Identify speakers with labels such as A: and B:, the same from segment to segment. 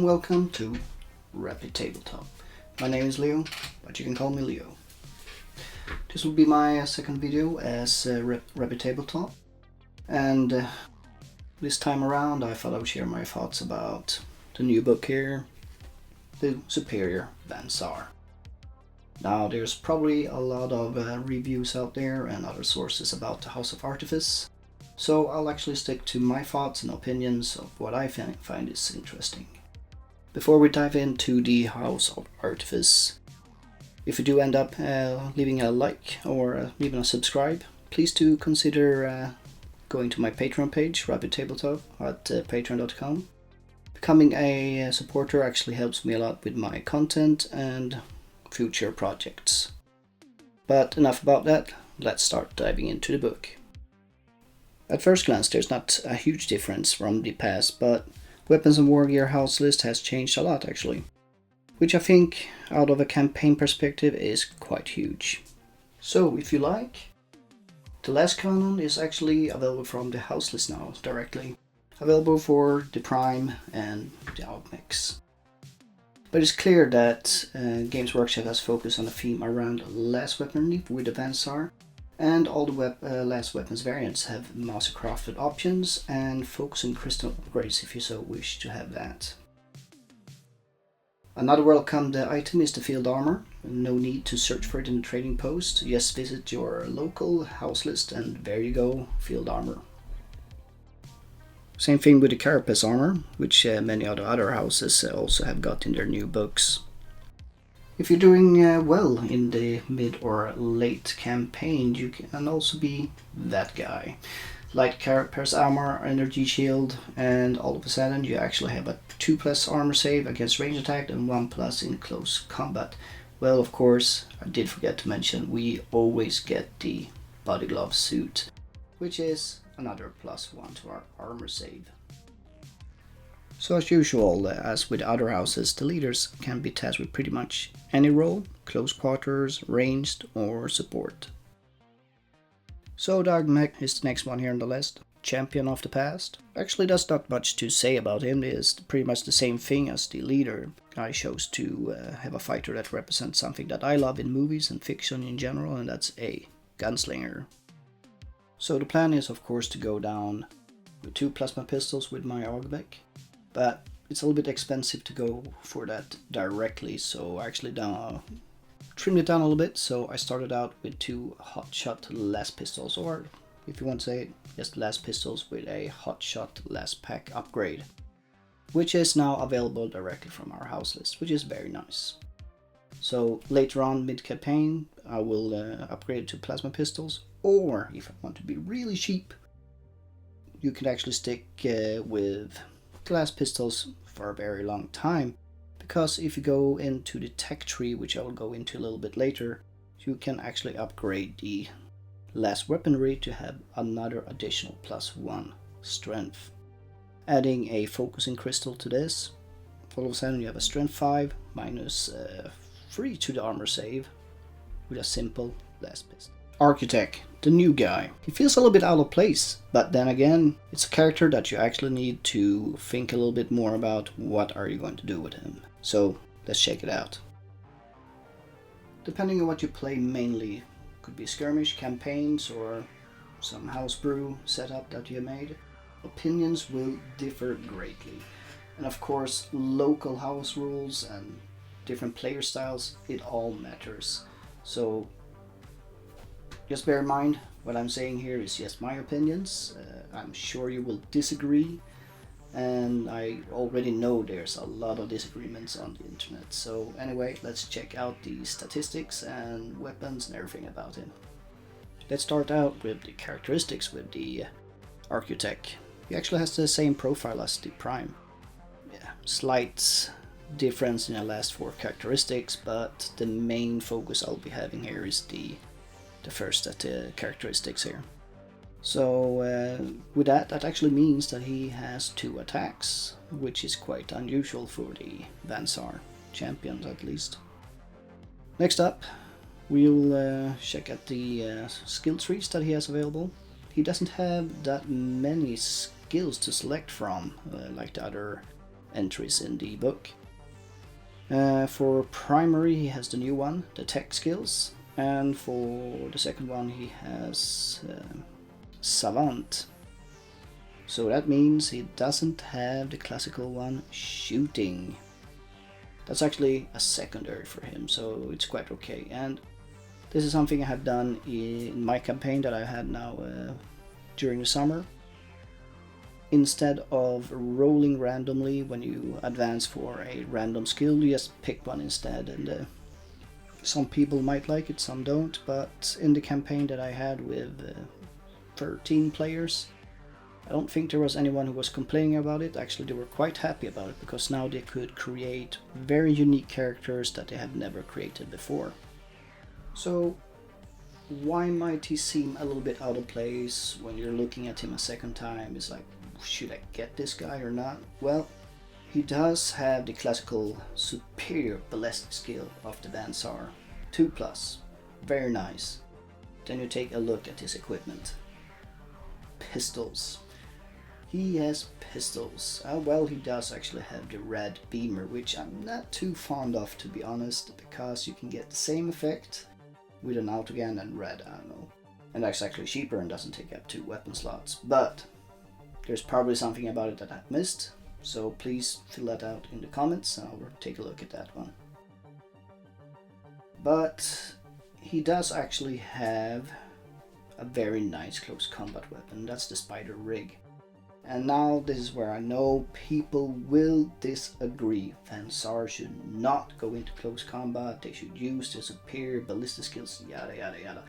A: and welcome to Rapid Tabletop. My name is Leo, but you can call me Leo. This will be my second video as Rapid Tabletop, and this time around I thought I would share my thoughts about the new book here, The Superior than Saar. Now there's probably a lot of reviews out there and other sources about the House of Artifice, so I'll actually stick to my thoughts and opinions of what I find is interesting. Before we dive into the House of Artifice, if you do end up leaving a like or even a subscribe, please do consider going to my Patreon page, Rapid Tabletop, at patreon.com. Becoming a supporter actually helps me a lot with my content and future projects. But enough about that, let's start diving into the book. At first glance there's not a huge difference from the past, but Weapons and War Gear house list has changed a lot actually, which I think out of a campaign perspective is quite huge. So if you like, the last canon is actually available from the house list now directly, available for the Prime and the Outmix. But it's clear that Games Workshop has focused on a theme around less weaponry with the Saar, and all the last weapons variants have master-crafted options and focusing crystal upgrades if you so wish to have that. Another welcomed item is the field armor. No need to search for it in the trading post, just visit your local house list and there you go, field armor. Same thing with the carapace armor, which many of the other houses also have got in their new books. If you're doing well in the mid or late campaign, you can also be that guy. Light carapace armor, energy shield, and all of a sudden you actually have a 2+ armor save against range attack and 1+ in close combat. Well, of course, I did forget to mention, we always get the body glove suit, which is another +1 to our armor save. So as usual, as with other houses, the leaders can be tasked with pretty much any role, close quarters, ranged, or support. So Dagmech is the next one here on the list. Champion of the past. Actually there's not much to say about him, it is pretty much the same thing as the leader. I chose to have a fighter that represents something that I love in movies and fiction in general, and that's a gunslinger. So the plan is of course to go down with 2 plasma pistols with my Augbek, but it's a little bit expensive to go for that directly, so I actually trimmed it down a little bit. So I started out with 2 hotshot las pistols, or if you want to say it, just las pistols with a hotshot las pack upgrade, which is now available directly from our house list, which is very nice. So later on mid-campaign I will upgrade to plasma pistols, or if I want to be really cheap, you can actually stick with glass pistols for a very long time, because if you go into the tech tree, which I will go into a little bit later, you can actually upgrade the last weaponry to have another additional +1 strength. Adding a focusing crystal to this, all of a sudden you have a strength 5 -3 to the armor save with a simple last pistol. Architect, the new guy. He feels a little bit out of place, but then again, it's a character that you actually need to think a little bit more about what are you going to do with him. So let's check it out. Depending on what you play mainly, could be skirmish, campaigns, or some house brew setup that you made, opinions will differ greatly. And of course, local house rules and different player styles, it all matters. So just bear in mind, what I'm saying here is just my opinions. I'm sure you will disagree, and I already know there's a lot of disagreements on the internet. So anyway, let's check out the statistics and weapons and everything about him. Let's start out with the characteristics with the Architect. He actually has the same profile as the Prime. Yeah, slight difference in the last 4 characteristics, but the main focus I'll be having here is the first at the characteristics here. So with that actually means that he has 2 attacks, which is quite unusual for the Saar champions at least. Next up, we'll check at the skill trees that he has available. He doesn't have that many skills to select from like the other entries in the book. For primary he has the new one, the tech skills, and for the second one he has savant. So that means he doesn't have the classical one, shooting. That's actually a secondary for him, so it's quite okay. And this is something I have done in my campaign that I had now during the summer. Instead of rolling randomly when you advance for a random skill, you just pick one instead. And some people might like it, some don't. But in the campaign that I had with 13 players, I don't think there was anyone who was complaining about it. Actually, they were quite happy about it, because now they could create very unique characters that they had never created before. So why might he seem a little bit out of place when you're looking at him a second time? It's like, should I get this guy or not? Well, he does have the classical superior ballistic skill of the Saar, 2+, very nice. Then you take a look at his equipment. Pistols. He has pistols. Well, he does actually have the red beamer, which I'm not too fond of, to be honest, because you can get the same effect with an autogun and red ammo. And that's actually cheaper and doesn't take up 2 weapon slots. But there's probably something about it that I've missed, so please fill that out in the comments and I'll take a look at that one. But he does actually have a very nice close combat weapon. That's the spider rig. And now this is where I know people will disagree. Saar should not go into close combat. They should use their superior ballistic skills, yada yada yada.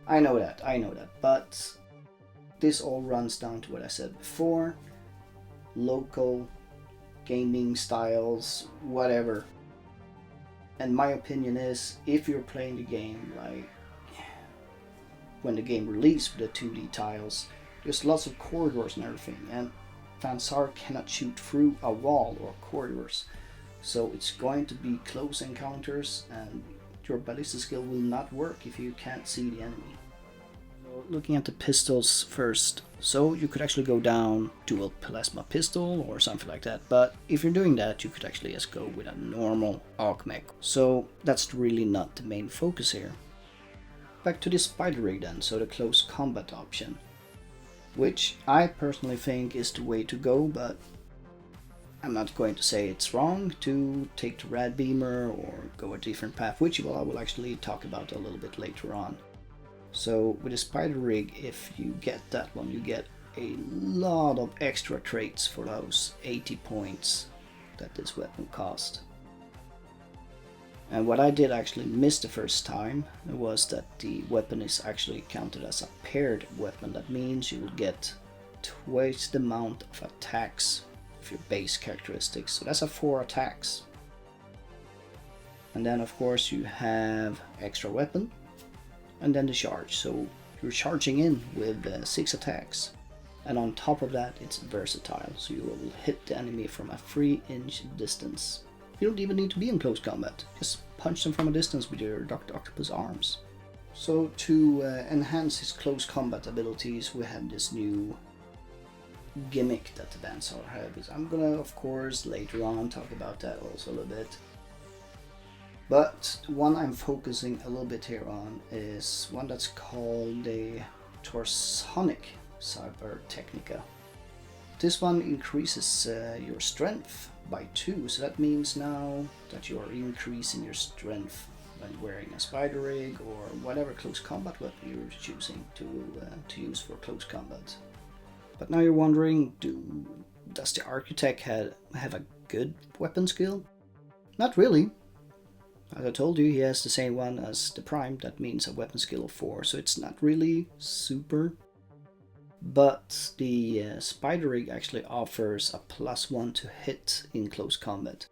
A: I know that, but this all runs down to what I said before. Local gaming styles, whatever. And my opinion is, if you're playing the game like when the game released with the 2D tiles, there's lots of corridors and everything, and Saar cannot shoot through a wall or corridors. So it's going to be close encounters, and your ballistic skill will not work if you can't see the enemy. Looking at the pistols first, so you could actually go down dual plasma pistol or something like that, but if you're doing that you could actually just go with a normal Arachnid. So that's really not the main focus here. Back to the spider rig then, so the close combat option, which I personally think is the way to go, but I'm not going to say it's wrong to take the red beamer or go a different path, which I will actually talk about a little bit later on. So with a spider rig, if you get that one, you get a lot of extra traits for those 80 points that this weapon cost. And what I did actually miss the first time was that the weapon is actually counted as a paired weapon. That means you will get twice the amount of attacks of your base characteristics. So that's 4 attacks. And then of course you have extra weapon. And then the charge, so you're charging in with 6 attacks. And on top of that, it's versatile, so you will hit the enemy from a 3-inch distance. You don't even need to be in close combat, just punch them from a distance with your Dr. Octopus arms. So to enhance his close combat abilities, we have this new gimmick that the Saar have. I'm gonna, of course, later on talk about that also a little bit. But one I'm focusing a little bit here on is one that's called the Torsonic Cyber Technica. This one increases your strength by 2, so that means now that you are increasing your strength when wearing a spider rig or whatever close combat weapon you're choosing to use for close combat. But now you're wondering, does the Architect have a good weapon skill? Not really. As I told you, he has the same one as the Prime, that means a weapon skill of 4, so it's not really super. But the Spider Rig actually offers a +1 to hit in close combat.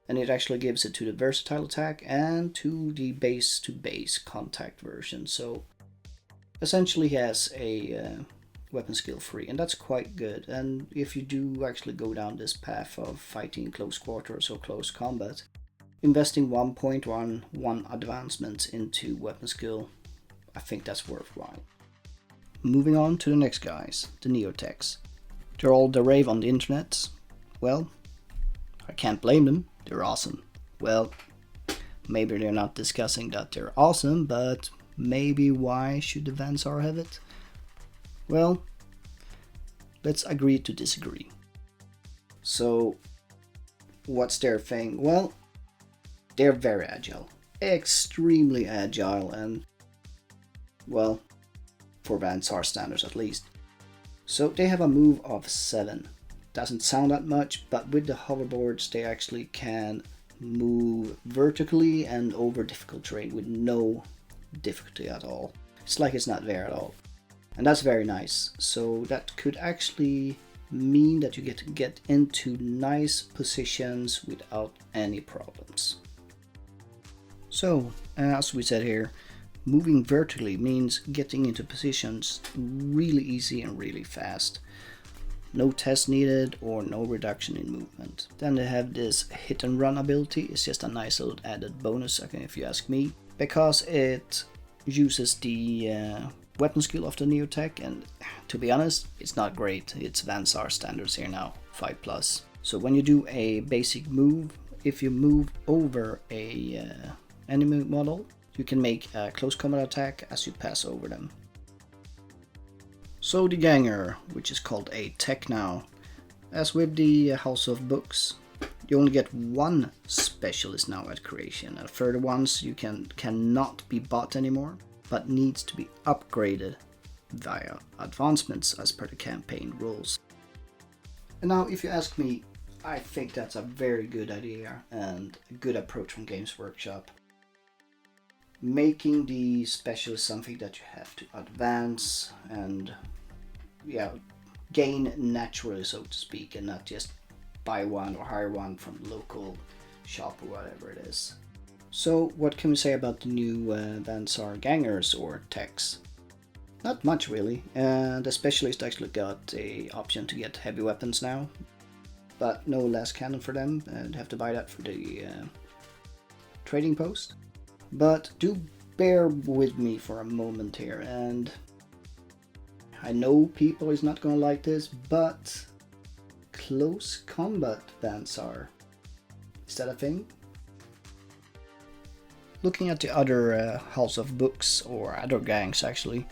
A: And it actually gives it to the versatile attack and to the base-to-base contact version. So essentially he has a weapon skill 3, and that's quite good. And if you do actually go down this path of fighting close quarters or close combat, investing 1.11 advancement into weapon skill, I think that's worthwhile. Moving on to the next guys, the Neotex. They're all the rave on the internet. Well, I can't blame them, they're awesome. Well, maybe they're not discussing that they're awesome, but maybe why should the Van Saar have it? Well, let's agree to disagree. So, what's their thing? Well, they're very agile. Extremely agile, and, well, for Van Saar standards at least. So they have a move of 7. Doesn't sound that much, but with the hoverboards they actually can move vertically and over difficult terrain with no difficulty at all. It's like it's not there at all. And that's very nice. So that could actually mean that you get into nice positions without any problems. So, as we said here, moving vertically means getting into positions really easy and really fast. No test needed or no reduction in movement. Then they have this hit and run ability. It's just a nice little added bonus, if you ask me, because it uses the weapon skill of the Neotex, and to be honest, it's not great. It's Van Saar standards here now, 5+. So when you do a basic move, if you move over a enemy model, you can make a close combat attack as you pass over them. So the Ganger, which is called a tech now, as with the House of Books, you only get one specialist now at creation, and further ones you cannot be bought anymore, but needs to be upgraded via advancements as per the campaign rules. And now if you ask me, I think that's a very good idea and a good approach from Games Workshop. Making the specialist something that you have to advance and gain naturally, so to speak, and not just buy one or hire one from the local shop or whatever it is. So what can we say about the new Van Saar Gangers or techs? Not much really. The specialist actually got a option to get heavy weapons now, but no last cannon for them, and have to buy that for the trading post. But do bear with me for a moment here, and I know people is not gonna like this, but close combat Van Saar, is that a thing? Looking at the other House of Books, or other gangs actually,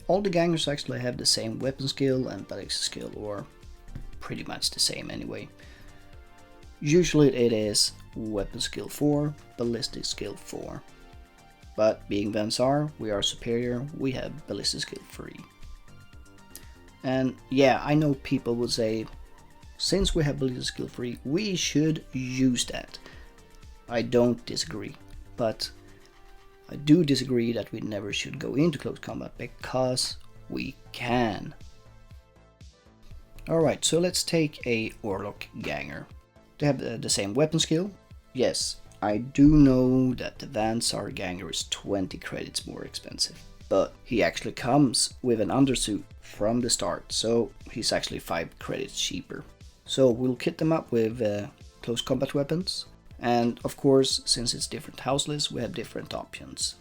A: all the gangers actually have the same weapon skill and ballistic skill, or pretty much the same anyway. Usually it is weapon skill 4, ballistic skill 4. But being Van Saar, we are superior, we have ballistic skill 3. And yeah, I know people will say, since we have ballistic skill 3, we should use that. I don't disagree, but I do disagree that we never should go into close combat, because we can. Alright, so let's take a Warlock Ganger. They have the same weapon skill. Yes, I do know that the Van Saar Ganger is 20 credits more expensive, but he actually comes with an undersuit from the start, so he's actually 5 credits cheaper. So we'll kit them up with close combat weapons, and of course, since it's different house lists, we have different options.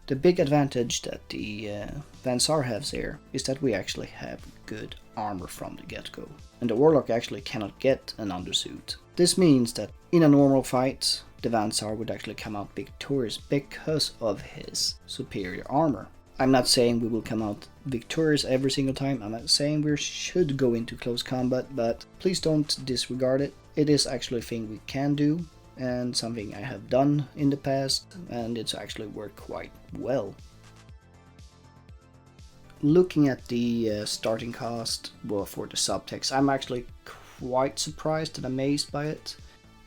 A: The big advantage that the Van Saar has here is that we actually have good armor from the get-go, and the Warlock actually cannot get an undersuit. This means that in a normal fight, the Van Saar would actually come out victorious because of his superior armor. I'm not saying we will come out victorious every single time, I'm not saying we should go into close combat, but please don't disregard it. It is actually a thing we can do, and something I have done in the past, and it's actually worked quite well. Looking at the starting cost for the subtext, I'm actually quite surprised and amazed by it.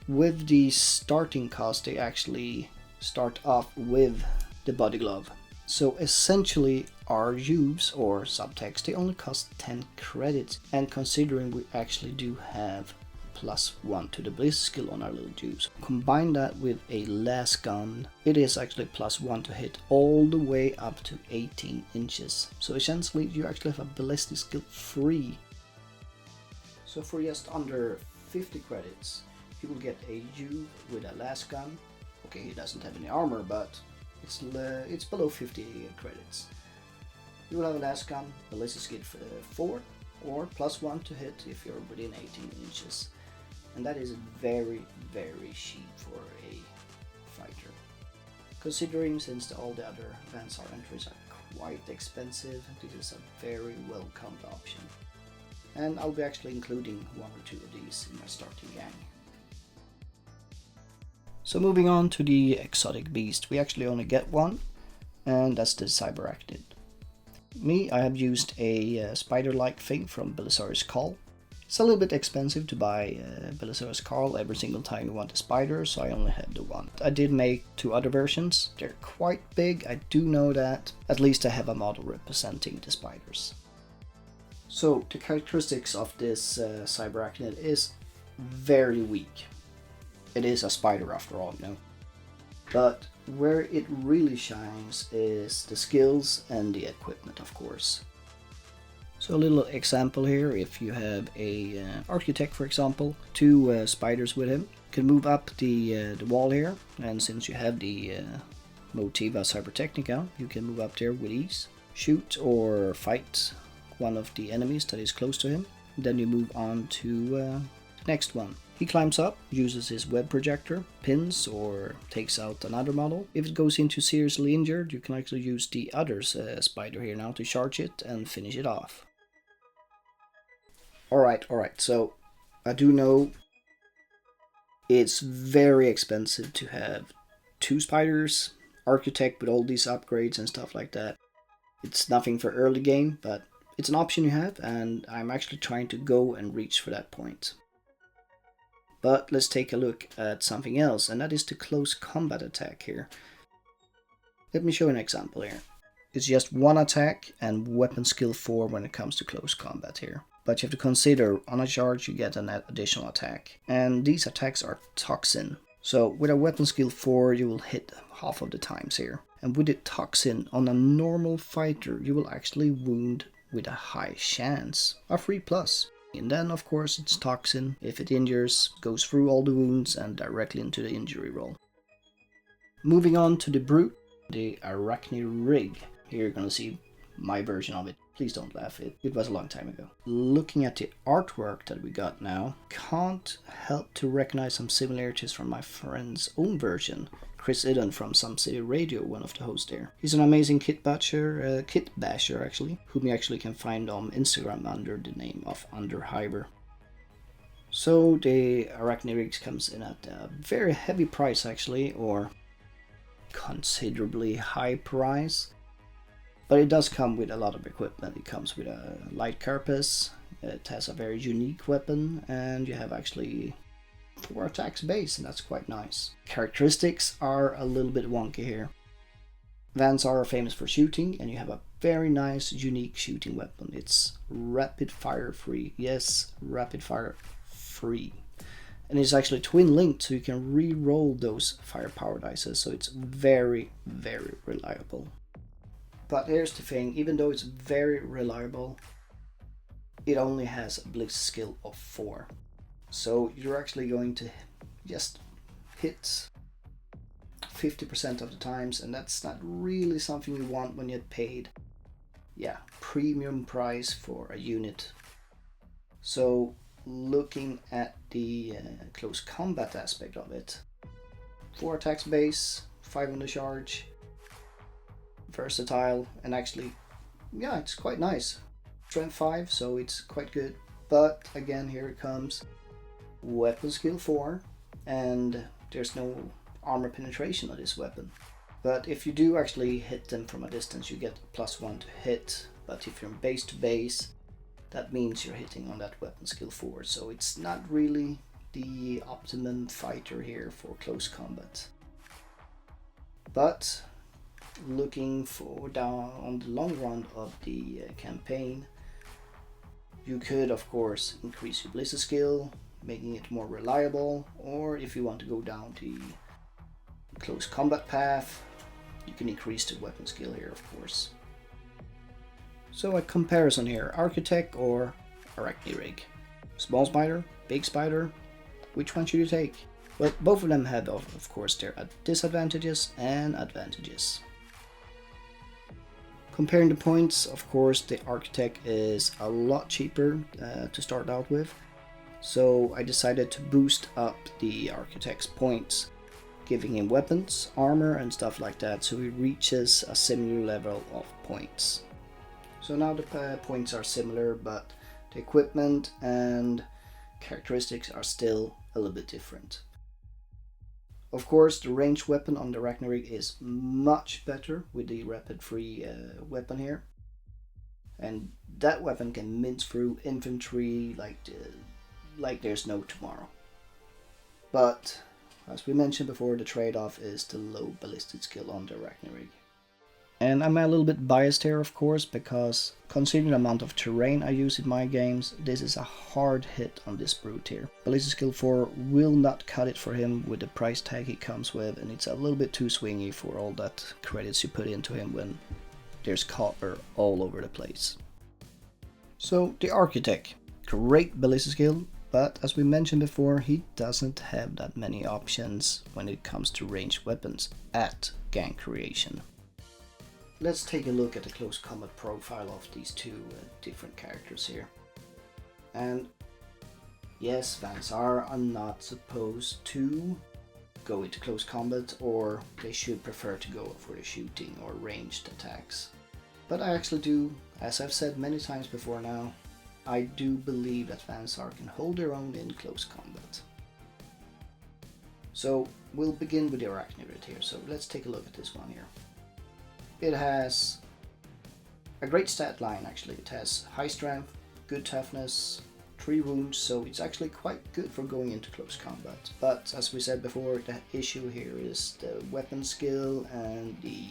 A: With the starting cost, they actually start off with the body glove. So essentially our Uves or subtext, they only cost 10 credits, and considering we actually do have +1 to the ballistic skill on our little Uves, combine that with a las gun, it is actually +1 to hit all the way up to 18 inches. So essentially you actually have a ballistic skill 3. So for just under 50 credits, you will get a Uve with a las gun. Okay, he doesn't have any armor, but it's below 50 credits. You will have a las gun, ballistic skill 4, or +1 to hit if you're within 18 inches. and that is very, very cheap for a fighter. Considering since all the other Saar entries are quite expensive, this is a very welcomed option. And I'll be actually including 1 or 2 of these in my starting gang. So moving on to the exotic beast, we actually only get one, and that's the Arachnid. Me, I have used a spider-like thing from Belisarius Call. It's a little bit expensive to buy Belisarius Call every single time you want a spider, so I only have the one. I did make 2 other versions. They're quite big, I do know that. At least I have a model representing the spiders. So the characteristics of this Arachnid is very weak. It is a spider after all, you know. But where it really shines is the skills and the equipment, of course. So a little example here, if you have a architect, for example, 2 spiders with him, you can move up the wall here, and since you have the Motiva Cybertechnica, you can move up there with ease, shoot or fight one of the enemies that is close to him. Then you move on to the next one. He climbs up, uses his web projector, pins or takes out another model. If it goes into seriously injured, you can actually use the other spider here now to charge it and finish it off. Alright, so I do know it's very expensive to have 2 spiders, architect with all these upgrades and stuff like that. It's nothing for early game, but it's an option you have, and I'm actually trying to go and reach for that point. But let's take a look at something else, and that is the close combat attack here. Let me show an example here. It's just 1 attack and weapon skill 4 when it comes to close combat here. But you have to consider on a charge you get an additional attack. And these attacks are toxin. So with a weapon skill 4 you will hit half of the times here. And with the toxin on a normal fighter you will actually wound with a high chance, a 3+. And then of course it's toxin. If it injures, goes through all the wounds and directly into the injury roll. Moving on to the brute, the Arachnid rig. Here you're gonna see my version of it. Please don't laugh, it was a long time ago. Looking at the artwork that we got now, can't help to recognize some similarities from my friend's own version. Chris Idden from Some City Radio, one of the hosts there. He's an amazing kit basher actually, whom you actually can find on Instagram under the name of Underhiver. So the Arachnid rigs comes in at a very heavy price actually, or considerably high price. But it does come with a lot of equipment. It comes with a light carapace, it has a very unique weapon, and you have actually 4 attacks base, and that's quite nice. Characteristics are a little bit wonky here. Saar are famous for shooting, and you have a very nice, unique shooting weapon. It's rapid fire free. Yes, rapid fire free. And it's actually twin linked, so you can re-roll those firepower dice, so it's very, very reliable. But here's the thing, even though it's very reliable, it only has a blitz skill of 4. So you're actually going to just hit 50% of the times, and that's not really something you want when you get paid, premium price for a unit. So looking at the close combat aspect of it, 4 attacks base, 5 on the charge, versatile, and actually, it's quite nice. Strength 5, so it's quite good. But again, here it comes. Weapon skill 4, and there's no armor penetration of this weapon. But if you do actually hit them from a distance, you get +1 to hit. But if you're base to base, that means you're hitting on that weapon skill 4. So it's not really the optimum fighter here for close combat. But looking for down on the long run of the campaign, you could of course increase your ballistic skill, making it more reliable, or if you want to go down the close combat path, you can increase the weapon skill here of course. So a comparison here, architect or Arachnid rig. Small spider, big spider, which one should you take? Well, both of them have of course their disadvantages and advantages. Comparing the points, of course, the Architect is a lot cheaper to start out with. So I decided to boost up the architect's points, giving him weapons, armor and stuff like that, so he reaches a similar level of points. So now the points are similar, but the equipment and characteristics are still a little bit different. Of course, the ranged weapon on the Arachnid is much better with the rapid free weapon here. And that weapon can mince through infantry like there's no tomorrow. But, as we mentioned before, the trade-off is the low ballistic skill on the Arachnid. And I'm a little bit biased here, of course, because considering the amount of terrain I use in my games, this is a hard hit on this brute here. Ballistic skill 4 will not cut it for him with the price tag he comes with, and it's a little bit too swingy for all that credits you put into him when there's copper all over the place. So, the Architect. Great ballistic skill, but as we mentioned before, he doesn't have that many options when it comes to ranged weapons at gang creation. Let's take a look at the close combat profile of these two different characters here. And yes, Saar are not supposed to go into close combat, or they should prefer to go for the shooting or ranged attacks. But I actually do, as I've said many times before now, I do believe that Saar can hold their own in close combat. So we'll begin with the Arachnid here, so let's take a look at this one here. It has a great stat line actually. It has high strength, good toughness, 3 wounds, so it's actually quite good for going into close combat. But as we said before, the issue here is the weapon skill and the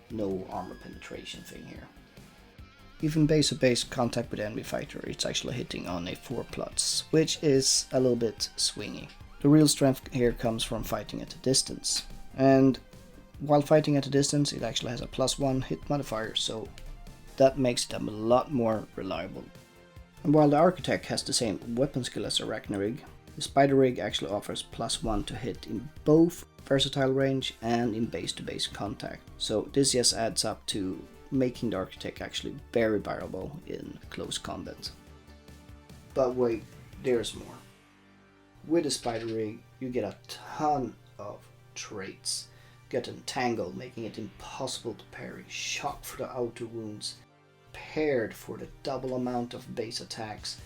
A: no armor penetration thing here. Even base-to-base contact with enemy fighter, it's actually hitting on a 4+, which is a little bit swingy. The real strength here comes from fighting at a distance. And while fighting at a distance, it actually has a +1 hit modifier, so that makes it a lot more reliable. And while the Architect has the same weapon skill as the Arachnid, the Spider Rig actually offers +1 to hit in both versatile range and in base-to-base contact. So this just adds up to making the Architect actually very viable in close combat. But wait, there's more. With the Spider Rig, you get a ton of traits. Get entangled, making it impossible to parry, shock for the auto wounds, paired for the double amount of base attacks,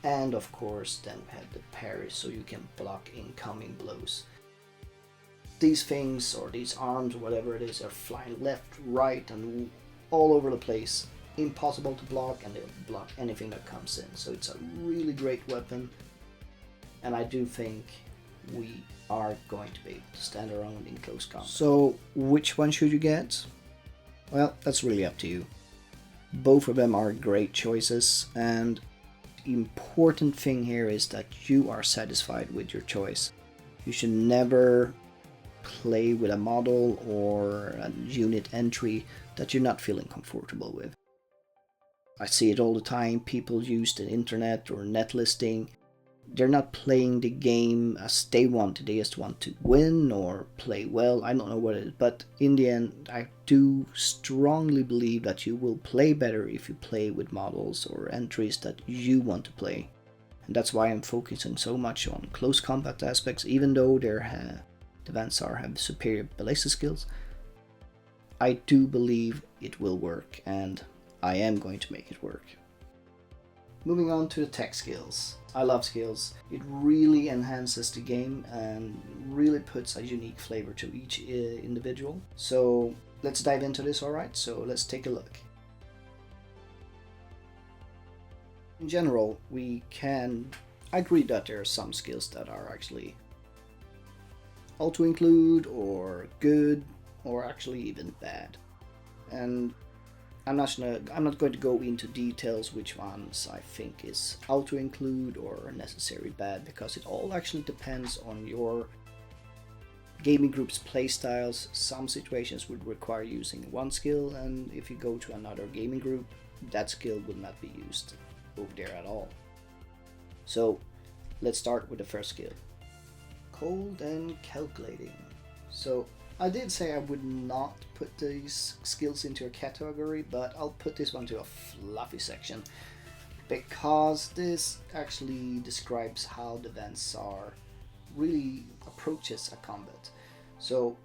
A: and of course then we have the parry so you can block incoming blows. These things, or these arms, or whatever it is, are flying left, right, and all over the place. Impossible to block, and they'll block anything that comes in. So it's a really great weapon, and I do think we are going to be able to stand our own in close combat. So which one should you get? Well, that's really up to you. Both of them are great choices, and the important thing here is that you are satisfied with your choice. You should never play with a model or a unit entry that you're not feeling comfortable with. I see it all the time. People use the internet or net listing. They're not playing the game as they want to. They just want to win or play well. I don't know what it is, but in the end, I do strongly believe that you will play better if you play with models or entries that you want to play. And that's why I'm focusing so much on close combat aspects, even though the Saar have superior ballistic skills. I do believe it will work, and I am going to make it work. Moving on to the tech skills. I love skills. It really enhances the game and really puts a unique flavor to each individual. So let's dive into this, alright? So let's take a look. In general, we can agree that there are some skills that are actually auto-include or good or actually even bad. And I'm not going to go into details which ones I think is auto-include or necessary bad, because it all actually depends on your gaming group's playstyles. Some situations would require using one skill, and if you go to another gaming group, that skill will not be used over there at all. So let's start with the first skill. Cold and calculating. So I did say I would not put these skills into a category, but I'll put this one to a fluffy section. because this actually describes how the Saar really approaches a combat. So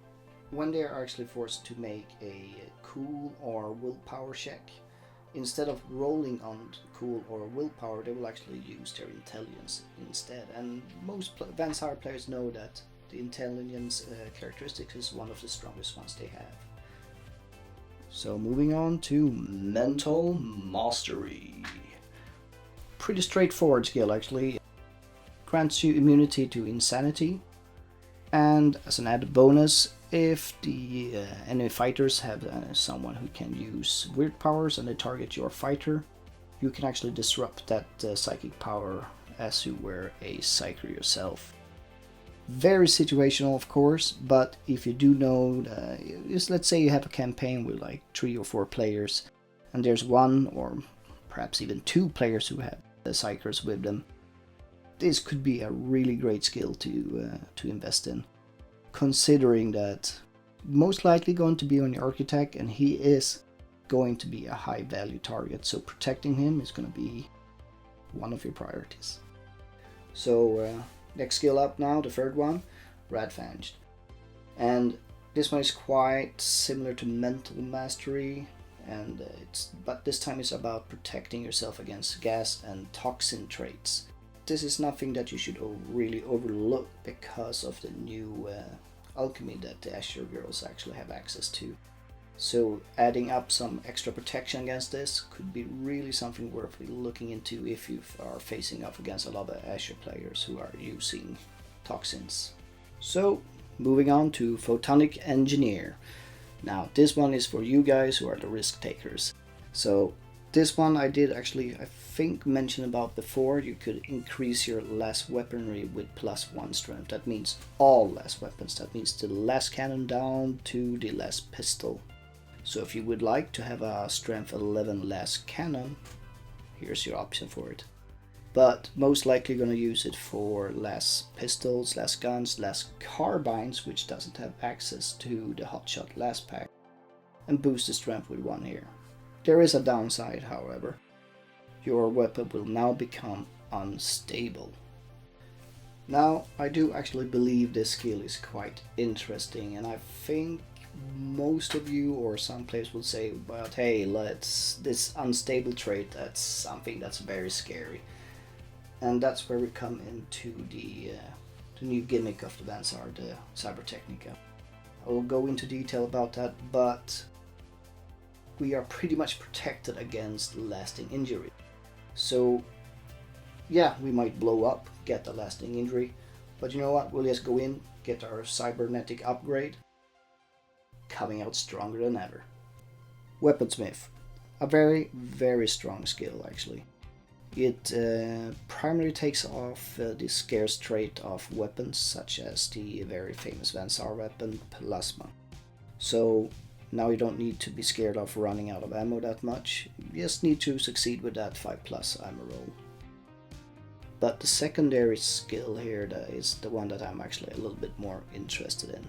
A: when they are actually forced to make a cool or willpower check, instead of rolling on cool or willpower, they will actually use their intelligence instead. And most Saar players know that the intelligence characteristic is one of the strongest ones they have. So moving on to Mental Mastery. Pretty straightforward skill actually. Grants you immunity to insanity, and as an added bonus, if the enemy fighters have someone who can use weird powers and they target your fighter, you can actually disrupt that psychic power as you were a psyker yourself. Very situational, of course, but if you do know, let's say you have a campaign with like 3 or 4 players, and there's 1 or perhaps even 2 players who have the psychers with them, this could be a really great skill to invest in, considering that most likely going to be on your architect, and he is going to be a high value target, so protecting him is going to be one of your priorities. So next skill up now, the third one, Radfanged. And this one is quite similar to Mental Mastery, and but this time it's about protecting yourself against gas and toxin traits. This is nothing that you should really overlook because of the new alchemy that the Azure girls actually have access to. So adding up some extra protection against this could be really something worth looking into if you are facing off against a lot of Azure players who are using toxins. So moving on to Photonic Engineer. Now this one is for you guys who are the risk takers. So this one I did actually, I think, mention about before. You could increase your last weaponry with +1 strength. That means all last weapons. That means the last cannon down to the last pistol. So if you would like to have a strength 11 last cannon, here's your option for it. But most likely going to use it for last pistols, last guns, last carbines, which doesn't have access to the hotshot last pack, and boost the strength with 1 here. There is a downside, however. Your weapon will now become unstable. Now, I do actually believe this skill is quite interesting, and I think most of you or some players will say, but hey, this unstable trait, that's something that's very scary. And that's where we come into the new gimmick of the Saar, the Cybernetics. I will go into detail about that, but we are pretty much protected against lasting injury. So yeah, we might blow up, get a lasting injury, but you know what, we'll just go in, get our cybernetic upgrade, coming out stronger than ever. Weaponsmith, a very, very strong skill actually. It primarily takes off the scarce trait of weapons, such as the very famous Saar weapon, Plasma. So now you don't need to be scared of running out of ammo that much, you just need to succeed with that 5+ ammo roll. But the secondary skill here is the one that I'm actually a little bit more interested in.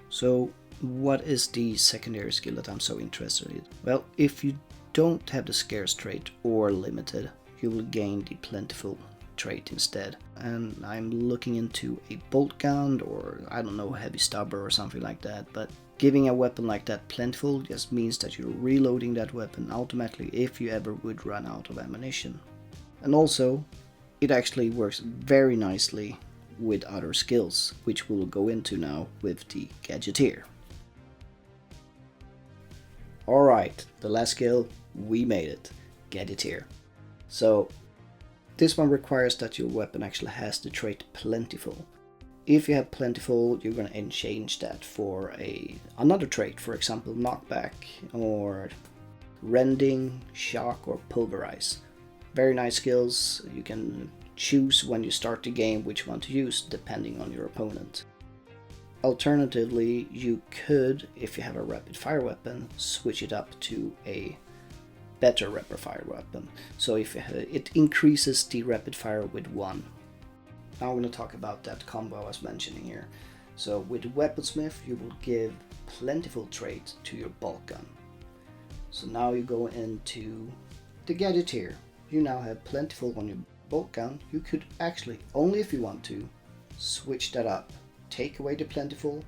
A: So what is the secondary skill that I'm so interested in? Well, if you don't have the scarce trait or limited, you will gain the plentiful trait instead. And I'm looking into a bolt gun or I don't know, heavy stubber or something like that, but giving a weapon like that plentiful just means that you're reloading that weapon automatically if you ever would run out of ammunition. And also, it actually works very nicely with other skills, which we'll go into now with the Gadgeteer. Alright, the last skill, we made it, Gadgeteer. So this one requires that your weapon actually has the trait Plentiful. If you have Plentiful, you're going to change that for another trait, for example Knockback or Rending, Shock or Pulverize. Very nice skills. You can choose when you start the game which one to use depending on your opponent. Alternatively, you could, if you have a rapid fire weapon, switch it up to a better rapid fire weapon. So if it increases the rapid fire with 1. Now I'm going to talk about that combo I was mentioning here. So with Weaponsmith, you will give Plentiful trait to your bolt gun. So now you go into the gadget here. You now have plentiful on your bolt gun. You could actually, only if you want to, switch that up. Take away the plentiful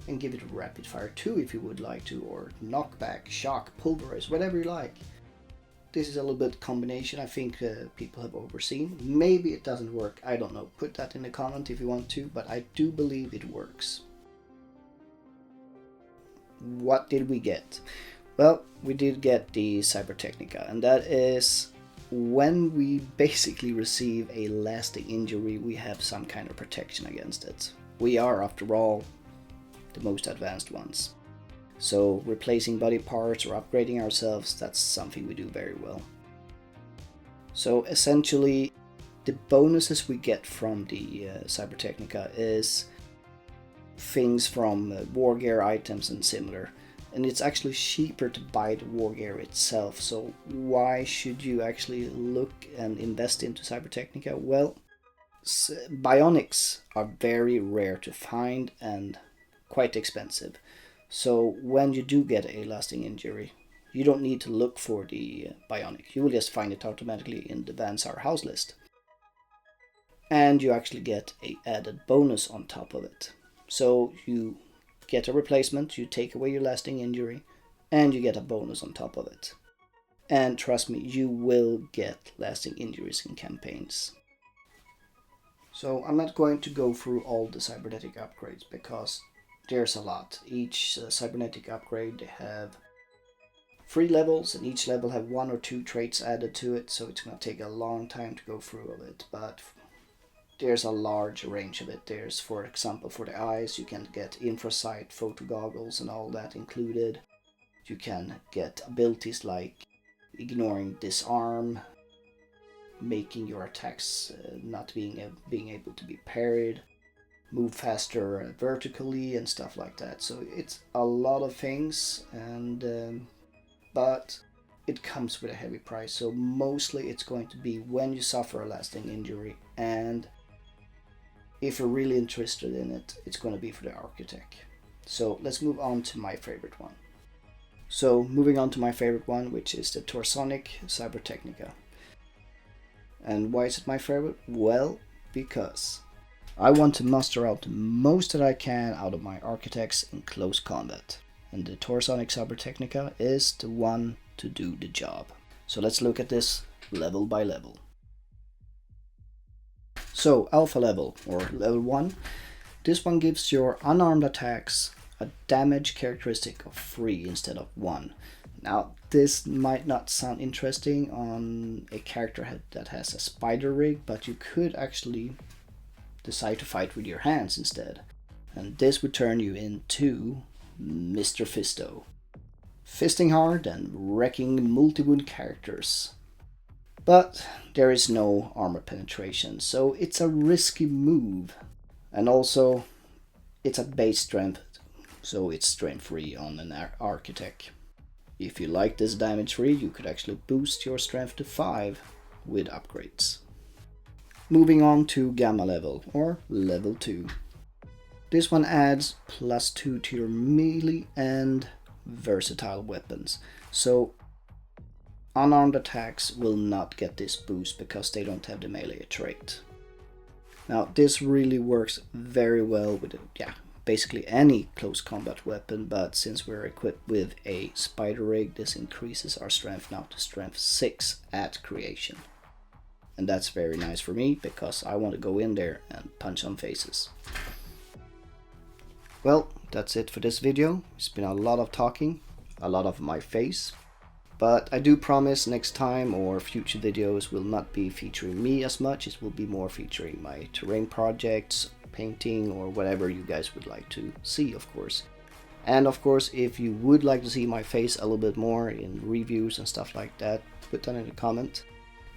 A: and give it rapid fire 2 if you would like to, or knockback, shock, pulverize, whatever you like. This is a little bit combination I think people have overseen. Maybe it doesn't work, I don't know. Put that in the comment if you want to, but I do believe it works. What did we get? Well, we did get the Cybernetics, and that is when we basically receive a lasting injury, we have some kind of protection against it. We are, after all, the most advanced ones. So replacing body parts or upgrading ourselves, that's something we do very well. So essentially, the bonuses we get from the Cybernetics is things from war gear items and similar. And it's actually cheaper to buy the war gear itself, so why should you actually look and invest into Cybernetics? Well, bionics are very rare to find and quite expensive. So when you do get a lasting injury, you don't need to look for the bionic. You will just find it automatically in the Saar house list. And you actually get a added bonus on top of it. So you get a replacement, you take away your lasting injury, and you get a bonus on top of it. And trust me, you will get lasting injuries in campaigns. So I'm not going to go through all the cybernetic upgrades because there's a lot. Each cybernetic upgrade, they have 3 levels, and each level have 1 or 2 traits added to it, so it's going to take a long time to go through of it, but there's a large range of it. There's, for example, for the eyes, you can get infrasight, photo goggles and all that included. You can get abilities like ignoring disarm, making your attacks not being able to be parried, move faster vertically and stuff like that. So it's a lot of things, and but it comes with a heavy price. So mostly it's going to be when you suffer a lasting injury, and if you're really interested in it, it's going to be for the Architect. So let's move on to my favorite one. So moving on to my favorite one, which is the Torsonic Cybernetics. And why is it my favorite? Well, because I want to muster out the most that I can out of my Architects in close combat. And the Torsonic Cybernetics is the one to do the job. So let's look at this level by level. So alpha level, or level 1, this one gives your unarmed attacks a damage characteristic of 3 instead of 1. Now this might not sound interesting on a character that has a spider rig, but you could actually decide to fight with your hands instead. And this would turn you into Mr. Fisto, fisting hard and wrecking multi-wound characters. But there is no armor penetration, so it's a risky move. And also, it's a base strength, so it's strength 3 on an Architect. If you like this damage 3, you could actually boost your strength to 5 with upgrades. Moving on to Gamma level, or level 2. This one adds +2 to your melee and versatile weapons. So unarmed attacks will not get this boost because they don't have the melee trait. Now this really works very well with basically any close combat weapon, but since we're equipped with a spider rig, this increases our strength now to strength 6 at creation. And that's very nice for me because I want to go in there and punch on faces. Well, that's it for this video. It's been a lot of talking, a lot of my face. But I do promise next time or future videos will not be featuring me as much. It will be more featuring my terrain projects, painting, or whatever you guys would like to see, of course. And of course, if you would like to see my face a little bit more in reviews and stuff like that, put that in a comment.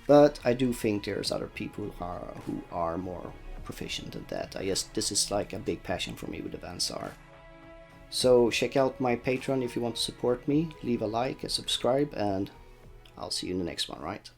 A: But I do think there's other people who are more proficient at that. I guess this is like a big passion for me with the Saar. So check out my Patreon if you want to support me, leave a like, a subscribe, and I'll see you in the next one, right?